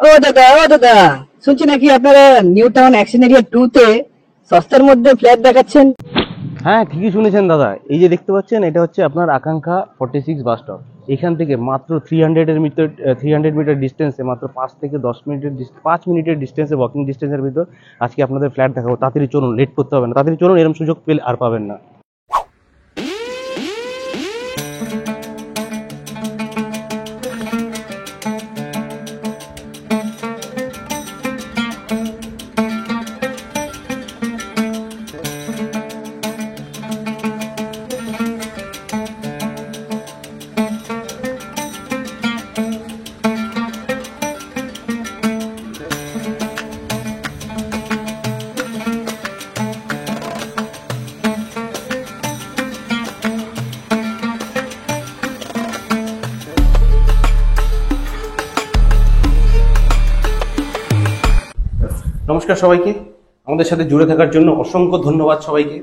ও দাদা, শুনছি নাকি আপনারা নিউ টাউন অ্যাকশন এরিয়া 2 তে সস্তার মধ্যে ফ্ল্যাট দেখাচ্ছেন। হ্যাঁ, ঠিকই শুনেছেন দাদা। এই যে দেখতে পাচ্ছেন, এটা হচ্ছে আপনার আকাঙ্ক্ষা 46 বাস স্টপ। এখান থেকে মাত্র 300 মিটার ডিস্টেন্সে, মাত্র 5 মিনিটের ডিস্টেন্সে, ওয়াকিং ডিস্টেন্সের ভিতর আজকে আপনাদের ফ্ল্যাট দেখাবো। তাড়াতাড়ি চলুন, লেট করতে হবে না, তাড়াতাড়ি চলুন, এরকম সুযোগ পেলে আর পাবেন না। নমস্কার সবাইকে, আমাদের সাথে জুড়ে থাকার জন্য অসংখ্য ধন্যবাদ সবাইকে।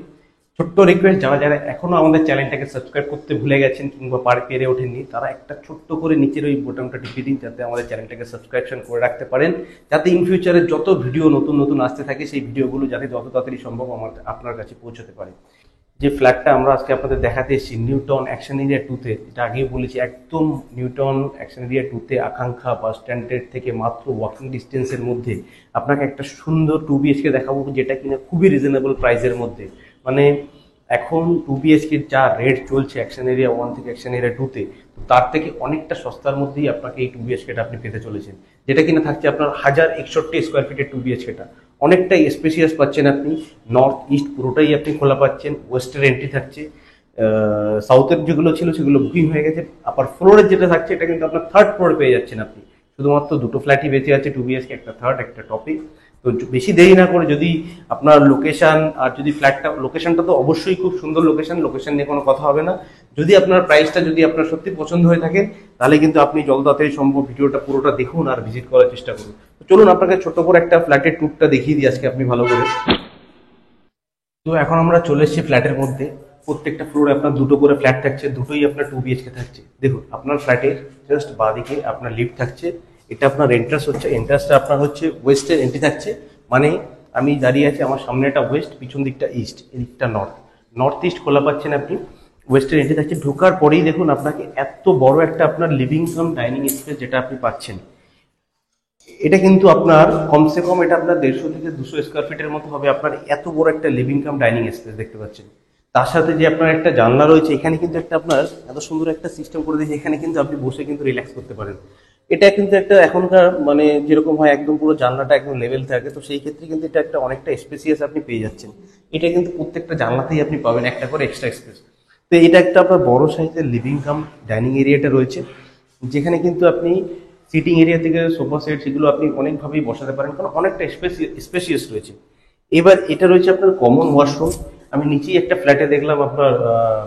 ছোট্ট রিকোয়েস্ট, যারা যারা এখনো আমাদের চ্যানেলটাকে সাবস্ক্রাইব করতে ভুলে গেছেন কিংবা পেরে ওঠেননি, তারা একটা ছোট্ট করে নিচের ওই বোতামটা টিপে দিন, যাতে আমাদের চ্যানেলটাকে সাবস্ক্রিপশন করে রাখতে পারেন, যাতে ইন ফিউচারে যত ভিডিও নতুন নতুন আসতে থাকে সেই ভিডিওগুলো যাতে যত তাড়াতাড়ি সম্ভব আপনার কাছে পৌঁছতে পারে। যে ফ্ল্যাটটা আমরা আজকে আপনাদের দেখাতে এসেছি নিউ টাউন অ্যাকশন এরিয়া 2-তে, যেটা আগেই বলেছি, একদম নিউ টাউন অ্যাকশন এরিয়া 2-তে আকাঙ্ক্ষা বাস স্ট্যান্ডের থেকে মাত্র ওয়াকিং ডিস্টেন্সের মধ্যে আপনাকে একটা সুন্দর 2 BHK দেখাবো, যেটা কিনা খুবই রিজনেবল প্রাইসের মধ্যে। মানে এখন 2 BHK যা রেট চলছে অ্যাকশন এরিয়া 1 থেকে অ্যাকশন এরিয়া 2-তে, তার থেকে অনেকটা সস্তার মধ্যেই আপনাকে এই 2 BHKটা আপনি পেতে চলেছেন, যেটা কিনা থাকছে আপনার 1061 স্কোয়ার ফিটের 2 BHKটা। অনেকটাই স্পেসিয়াস পাচ্ছেন আপনি, নর্থ ইস্ট পুরোটাই আপনি খোলা পাচ্ছেন, ওয়েস্টের এন্ট্রি থাকছে, সাউথের যেগুলো ছিল সেগুলো বুকিং হয়ে গেছে। আবার ফ্লোরের যেটা থাকছে এটা কিন্তু আপনার থার্ড ফ্লোরে পেয়ে যাচ্ছেন আপনি। শুধুমাত্র দুটো ফ্ল্যাটই বেঁচে আছে 2 BHK, একটা থার্ড একটা টপে। তো বেশি দেরি না করে, যদি আপনার লোকেশন আর যদি ফ্ল্যাটটা, লোকেশনটা তো অবশ্যই খুব সুন্দর লোকেশন নিয়ে কোনো কথা হবে না। যদি আপনার প্রাইসটা যদি আপনার সত্যি পছন্দ হয়ে থাকে, তাহলে কিন্তু আপনি যত তাড়াতাড়ি সম্ভব ভিডিওটা পুরোটা দেখুন আর ভিজিট করার চেষ্টা করুন। তো চলুন আপনাকে ছোট্ট করে একটা ফ্ল্যাটের ট্যুরটা দেখিয়ে দিই আজকে আপনি ভালো করে। তো এখন আমরা চলে এসেছি ফ্ল্যাটের মধ্যে। প্রত্যেকটা ফ্লোরে আপনার দুটো করে ফ্ল্যাট থাকছে, দুটোই আপনার 2 BHK থাকছে। দেখুন, আপনার ফ্ল্যাটের জাস্ট বাঁদিকে আপনার লিফট থাকছে, এটা আপনার এন্ট্রান্স হচ্ছে, এন্ট্রান্সটা আপনার হচ্ছে ওয়েস্টের এন্ট্রি থাকছে। মানে আমি দাঁড়িয়ে আছি, আমার সামনেটা ওয়েস্ট, পিছন দিকটা ইস্ট, এদিকটা নর্থ ইস্ট খোলা পাচ্ছেন আপনি। ওয়েস্টের এন্ট্রি থাকছে, ঢোকার পরেই দেখুন আপনাকে এত বড় একটা আপনার লিভিং কাম ডাইনিং স্পেস যেটা আপনি পাচ্ছেন। এটা কিন্তু আপনার কমসে কম এটা আপনার 150 থেকে 200 স্কোয়ার ফিটের মতো হবে। আপনার এত বড় একটা লিভিং কাম ডাইনিং স্পেস দেখতে পাচ্ছেন। তার সাথে যে আপনার একটা জানলা রয়েছে, এখানে কিন্তু একটা আপনার এত সুন্দর একটা সিস্টেম করে দিয়েছে, এখানে কিন্তু আপনি বসে কিন্তু রিল্যাক্স করতে পারেন। এটা কিন্তু একটা এখনকার মানে যেরকম হয় একদম পুরো জানলাটা একদম লেভেল থাকে, তো সেই ক্ষেত্রে কিন্তু এটা একটা অনেকটা স্পেসিয়াস আপনি পেয়ে যাচ্ছেন। এটা কিন্তু প্রত্যেকটা জানলাতেই আপনি পাবেন একটা করে এক্সট্রা স্পেস। তো এটা একটা আপনার বড় সাইজের লিভিং কাম ডাইনিং এরিয়াটা রয়েছে, যেখানে কিন্তু আপনি সিটিং এরিয়া থেকে সোফা সেট সেগুলো আপনি অনেকভাবেই বসাতে পারেন, কারণ অনেকটা স্পেসিয়াস রয়েছে। এবার এটা রয়েছে আপনার কমন ওয়াশরুম। আমি নিচেই একটা ফ্ল্যাটে দেখলাম আপনার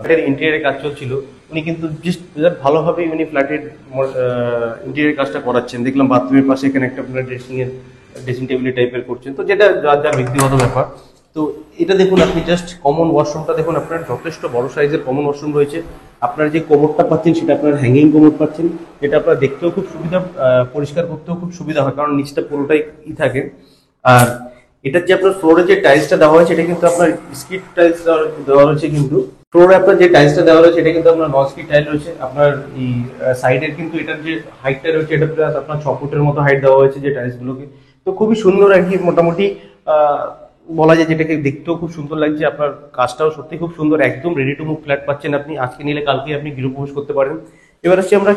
ফ্ল্যাটের ইন্টেরিয়ারের কাজ চলছিল, উনি কিন্তু জাস্ট ভালোভাবেই উনি ফ্ল্যাটের ইন্টেরিয়ার কাজটা করাচ্ছেন। দেখলাম বাথরুমের পাশে এখানে একটা আপনার ড্রেসিং টেবিল টাইপের করছেন, তো যেটা যার যার ব্যক্তিগত ব্যাপার। তো এটা দেখুন, আপনি জাস্ট কমন ওয়াশরুমটা দেখুন, আপনার যথেষ্ট বড় সাইজের কমন ওয়াশরুম রয়েছে। আপনার যে কোমরটা পাচ্ছেন সেটা আপনার হ্যাঙ্গিং কোমর পাচ্ছেন, যেটা আপনার দেখতেও খুব সুবিধা, পরিষ্কার করতেও খুব সুবিধা হয়, কারণ নিচটা পুরোটাই থাকে। আর এটার যে আপনার ফ্লোরে যে টাইলসটা দেওয়া হয়েছে, এটা কিন্তু আপনার স্কিড টাইলস দেওয়া রয়েছে। কিন্তু ফ্লোরে আপনার যে টাইলসটা দেওয়া রয়েছে এটা কিন্তু আপনার নন স্কিড টাইল রয়েছে। আপনার এই সাইডের কিন্তু এটার যে হাইটটা রয়েছে, এটা প্লাস আপনার 6 ফুটের মতো হাইট দেওয়া হয়েছে যে টাইলসগুলোকে। তো খুবই সুন্দর আর কি, মোটামুটি বলা যায়, যেটাকে দেখতেও খুব সুন্দর লাগছে। আপনার কাজটাও সত্যি খুব সুন্দর, একদম রেডি টু মুভ ফ্ল্যাট পাচ্ছেন আপনি। আজকে নিলে কালকে আপনি গৃহপ্রবেশ করতে পারেন। এবার আসছি আমরা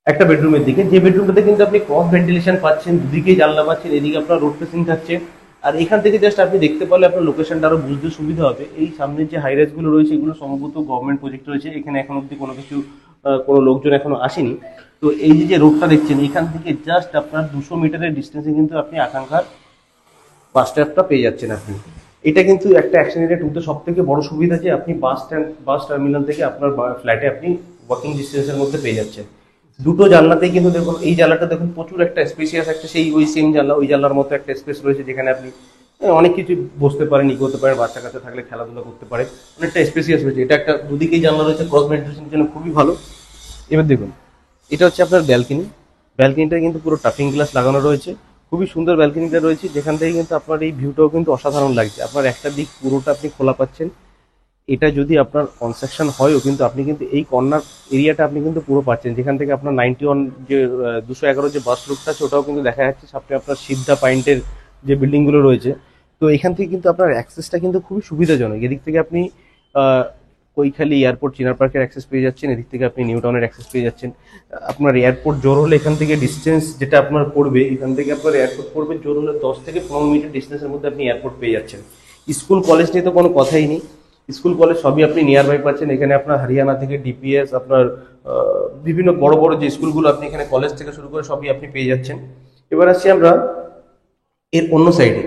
একটা বেডরুমের দিকে। যে বেডরুমটাতে কিন্তু আপনি ক্রস ভেন্টিলেশন পাচ্ছেন, দুদিকেই জানলা পাচ্ছেন, এদিকে আপনার রোড ফেসিং থাকছে। আর এখান থেকে জাস্ট আপনি দেখতে পারলে আপনার লোকেশনটা আরো বুঝতে সুবিধা হবে। এই সামনের যে হাইরাইজ গুলো রয়েছে, এগুলো সম্ভবত গভর্নমেন্ট প্রজেক্ট রয়েছে, এখানে এখন অব্দি কোনো লোকজন এখনো আসেনি। তো এই যে রোডটা দেখছেন, এখান থেকে জাস্ট আপনার 200 মিটারের ডিস্টেন্সে কিন্তু আপনি আকাঙ্ক্ষার বাস স্ট্যান্ডটা পেয়ে যাচ্ছেন আপনি। এটা কিন্তু একটা অ্যাকশন এরিয়া 2-তে সব থেকে বড় সুবিধা যে আপনি বাস টার্মিনাল থেকে আপনার ফ্ল্যাটে আপনি ওয়াকিং ডিস্টেন্সের মধ্যে পেয়ে যাচ্ছেন। দুটো জানলাতেই কিন্তু দেখুন, এই জানলাটা দেখুন প্রচুর একটা স্পেসিয়াস একটা, সেই ওই সেম জানলা, ওই জানলার মতো একটা স্পেস রয়েছে, যেখানে আপনি অনেক কিছু বসতে পারেন, ই করতে পারেন, বাচ্চা কাচ্চা থাকলে খেলাধুলা করতে পারে, অনেকটা স্পেসিয়াস রয়েছে। এটা একটা দুদিকেই জানলা রয়েছে, ক্রস ভেন্টিলেশনের জন্য খুবই ভালো। এবার দেখুন, এটা হচ্ছে আপনার ব্যালকনি। ব্যালকনিটা কিন্তু পুরো টাফিং গ্লাস লাগানো রয়েছে, খুবই সুন্দর ব্যালকনিটা রয়েছে, যেখান থেকে কিন্তু আপনার এই ভিউটাও কিন্তু অসাধারণ লাগছে। আপনার একটা দিক পুরোটা আপনি খোলা পাচ্ছেন। এটা যদি আপনার কনস্ট্রাকশন হয়ও কিন্তু আপনি কিন্তু এই কর্নার এরিয়াটা আপনি কিন্তু পুরো পাচ্ছেন, যেখান থেকে আপনার 91 যে 211 যে বাস রুটটা আছে ওটাও কিন্তু দেখা যাচ্ছে। সামনে আপনার সিদ্ধা পয়েন্টের যে বিল্ডিংগুলো রয়েছে, তো এখান থেকে কিন্তু আপনার অ্যাক্সেসটা কিন্তু খুবই সুবিধাজনক। এদিক থেকে আপনি কৈখালি এয়ারপোর্ট চিনার পার্কের অ্যাক্সেস পেয়ে যাচ্ছেন, এদিক থেকে আপনি নিউ টাউনের অ্যাক্সেস পেয়ে যাচ্ছেন। আপনার এয়ারপোর্ট জোর হলে এখান থেকে ডিস্টেন্স যেটা আপনার পড়বে, এখান থেকে আপনার এয়ারপোর্ট পড়বে জোর হলে 10 থেকে 15 মিনিটের ডিস্টেন্সের মধ্যে আপনি এয়ারপোর্ট পেয়ে যাচ্ছেন। স্কুল কলেজ নিয়ে তো কোনো কথাই নেই, স্কুল কলেজ সবই আপনি নিয়ার বাই পাচ্ছেন। এখানে আপনার হরিয়ানা থেকে ডিপিএস, আপনার বিভিন্ন বড় বড় যে স্কুলগুলো আপনি এখানে কলেজ থেকে শুরু করে সবই আপনি পেয়ে যাচ্ছেন। এবার আসছি আমরা এর অন্য সাইডে।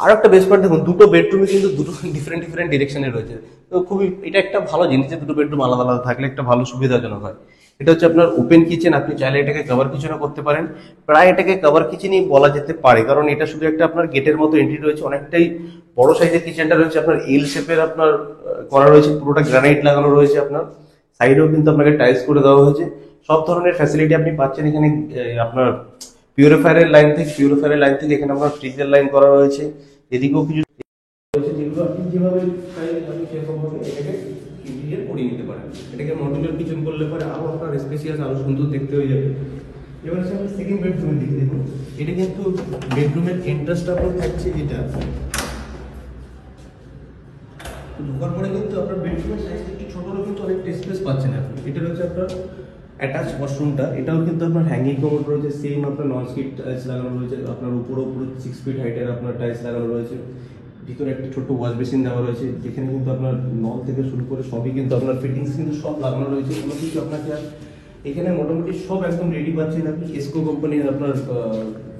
আর একটা বেস্ট পার্ট দেখুন, দুটো বেডরুমে কিন্তু দুটো ডিফারেন্ট ডিফারেন্ট ডিরেকশনে রয়েছে। তো খুবই এটা একটা ভালো জিনিস যে দুটো বেডরুম আলাদা আলাদা থাকলে একটা ভালো সুবিধাজনক হয়। এটা হচ্ছে আপনার ওপেন কিচেন, আপনি চাইলে এটাকে কভার কিচেনও করতে পারেন। প্রায় এটাকে কভার কিচেনই বলা যেতে পারে, কারণ এটা শুধু একটা আপনার গেটের মতো এন্ট্রি রয়েছে। অনেকটাই বড় সাইজের কিচেনটা রয়েছে, আপনার এল শেপের আপনার করা রয়েছে, পুরোটা গ্রানাইট লাগানো রয়েছে। আপনার সাইডেও কিন্তু আপনাকে টাইলস করে দেওয়া হয়েছে। সব ধরনের ফ্যাসিলিটি আপনি পাচ্ছেন এখানে। আপনার পিউরিফায়ারের লাইন থেকে এখানে আপনার ফ্রিজের লাইন করা রয়েছে। এদিকেও কিছু রয়েছে যেগুলো আপনি যেভাবে চাইলে আপনি সেরকমভাবে এটাকে ইন্টিরিয়ার করিয়ে নিতে পারেন। এটাকে মডুলার কিচেন করলে পরে আরও আপনার স্পেশিয়াস, আরও সুন্দর দেখতে হয়ে যাবে। এবার হচ্ছে আমরা সেকেন্ড বেডরুমের দিকে দেখুন। এটা কিন্তু বেডরুমের এন্ট্রান্সটা আপনার থাকছে এটা। ঢোকার পরে কিন্তু আপনার বেডরুমের সাইজ একটু ছোট হলেও কিন্তু অনেকটা স্পেস পাচ্ছেন আপনি। এটা রয়েছে আপনার অ্যাটাচ ওয়াশরুমটা, এটাও কিন্তু আপনার হ্যাঙ্গিং কমোড রয়েছে, সেম আপনার নন স্কিড টাইলস লাগানো রয়েছে। আপনার উপরে 6 ফিট হাইটের আপনার টাইলস লাগানো রয়েছে। ভিতরে একটা ছোট ওয়াশ বেসিন দেওয়া রয়েছে, যেখানে কিন্তু আপনার নল থেকে শুরু করে সবই কিন্তু আপনার ফিটিংস কিন্তু সব লাগানো রয়েছে। কোনো কিছু আপনাকে এখানে মোটামুটি সব একদম রেডি পাচ্ছেন আপনি। এসকো কোম্পানির আপনার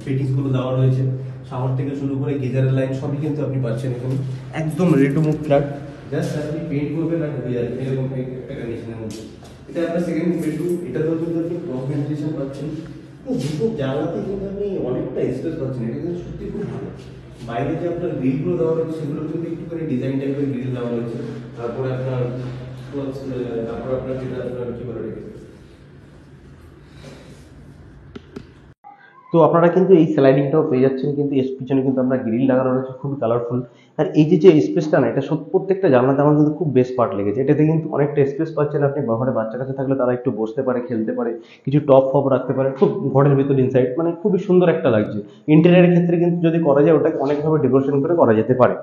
ফিটিংসগুলো দেওয়া রয়েছে, শাওয়ার থেকে শুরু করে গিজারের লাইন সবই কিন্তু আপনি পাচ্ছেন এখানে। একদম ready to move flat, just আপনি পেইন্ট করবেন আর হয়ে যাবে এরকম একটা কন্ডিশনের মধ্যে। এটা আপনার সেকেন্ড বেডরুম, এটাতেও কিন্তু আপনি ক্রস ভেন্টিলেশন পাচ্ছেন। তো দুটো জানলাতে কিন্তু আপনি অনেকটা স্পেস পাচ্ছেন, এটা কিন্তু সত্যি খুব ভালো। বাইরে যে আপনার গ্রিলগুলো দেওয়া রয়েছে সেগুলো কিন্তু একটুখানি ডিজাইন টাইপের গ্রিল দেওয়া রয়েছে। তারপরে আপনার যেটা আপনার কি বলে রেখেছে। তো আপনারা কিন্তু এই স্লাইডিংটাও পেয়ে যাচ্ছেন, কিন্তু এর পিছনে কিন্তু আপনার গ্রিল লাগানো রয়েছে, খুবই কালারফুল। আর এই যে স্পেসটা না, এটা প্রত্যেকটা জানলাতে আমার কিন্তু খুব বেস্ট পার্ট লেগেছে। এটাতে কিন্তু অনেকটা স্পেস পাচ্ছেন আপনি। ঘরে বাচ্চা কাছে থাকলে তারা একটু বসতে পারে, খেলতে পারে, কিছু টপ ফপ রাখতে পারে, খুব ঘরের ভিতর ইনসাইড মানে খুবই সুন্দর একটা লাগছে। ইন্টেরিয়ারের ক্ষেত্রে কিন্তু যদি করা যায় ওটাকে অনেকভাবে ডেকোরেশন করে করা যেতে পারে।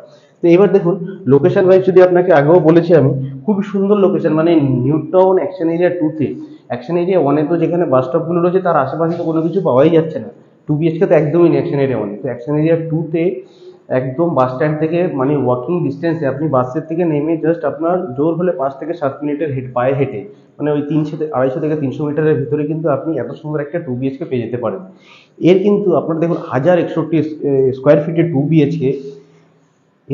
তো এবার দেখুন লোকেশন ওয়াইজ যদি আপনাকে আগেও বলেছি আমি, খুবই সুন্দর লোকেশন। মানে নিউ টাউন অ্যাকশন এরিয়া 2 তে, অ্যাকশন এরিয়া 1 তো যেখানে বাস স্টপগুলো রয়েছে তার আশেপাশে তো কোনো কিছু পাওয়াই যাচ্ছে না। 2 BHK তো একদমই নেই অ্যাকশন এরিয়া 1। তো অ্যাকশন এরিয়া 2 তে একদম বাস স্ট্যান্ড থেকে মানে ওয়াকিং ডিস্টেন্সে আপনি বাসের থেকে নেমে জাস্ট আপনার জোর হলে 5 থেকে 7 মিনিটের পায়ে হেঁটে মানে ওই 250 থেকে 300 মিটারের ভিতরে কিন্তু আপনি এত সুন্দর একটা 2 BHK পেয়ে যেতে পারেন। এর কিন্তু আপনার দেখুন 1061 স্কোয়ার ফিটের 2 BHK,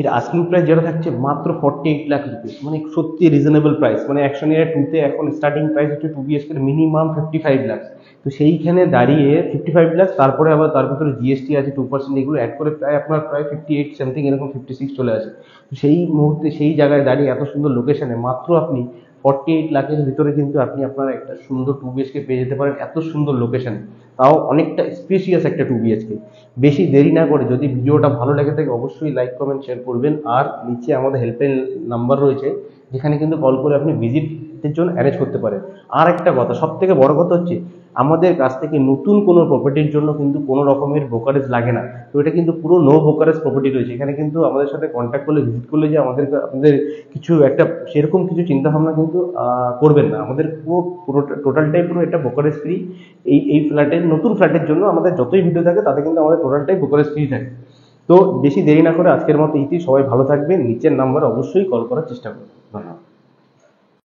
এর আস্কিং প্রাইস যেটা থাকছে মাত্র 48 লাখ রুপিস। মানে সত্যি রিজনেবল প্রাইস। মানে অ্যাকশন এরিয়া 2 তে এখন স্টার্টিং প্রাইস হচ্ছে 2 BHK এর মিনিমাম 55 লাখ। তো সেইখানে দাঁড়িয়ে 55 লাখ, তারপরে আবার তার ভিতরে জিএসটি আছে 2%, এগুলো অ্যাড করে প্রায় আপনার প্রায় 58 সামথিং এরকম 56 চলে আসে। তো সেই মুহূর্তে সেই জায়গায় দাঁড়িয়ে এত সুন্দর লোকেশনে মাত্র আপনি 48 লাখের ভিতরে কিন্তু আপনি আপনার একটা সুন্দর 2 BHK পেয়ে যেতে পারেন, এত সুন্দর লোকেশনে, তাও অনেকটা স্পেশিয়াস একটা 2 BHK। বেশি দেরি না করে যদি ভিডিওটা ভালো লেগে থাকে অবশ্যই লাইক কমেন্ট শেয়ার করবেন। আর নিচে আমাদের হেল্পলাইন নাম্বার রয়েছে, যেখানে কিন্তু কল করে আপনি ভিজিটের জন্য অ্যারেঞ্জ করতে পারেন। আর একটা কথা, সব থেকে বড় কথা হচ্ছে আমাদের কাছ থেকে নতুন কোনো প্রপার্টির জন্য কিন্তু কোনো রকমের ব্রোকারেজ লাগে না। তো এটা কিন্তু পুরো নো ব্রোকারেজ প্রপার্টি রয়েছে। এখানে কিন্তু আমাদের সাথে কন্ট্যাক্ট করলে, ভিজিট করলে যে আপনাদের কিছু একটা সেরকম কিছু চিন্তাভাবনা কিন্তু করবেন না। আমাদের পুরো টোটালটাই পুরো এটা ব্রোকারেজ ফ্রি। এই ফ্ল্যাটের নতুন ফ্ল্যাটের জন্য আমাদের যতই ভিডিও থাকে তাতে কিন্তু আমাদের টোটালটাই ব্রোকারেজ ফ্রি থাকে। তো বেশি দেরি না করে আজকের মতো সবাই ভালো থাকবেন। নিচের নাম্বারে অবশ্যই কল করার চেষ্টা করুন। ধন্যবাদ।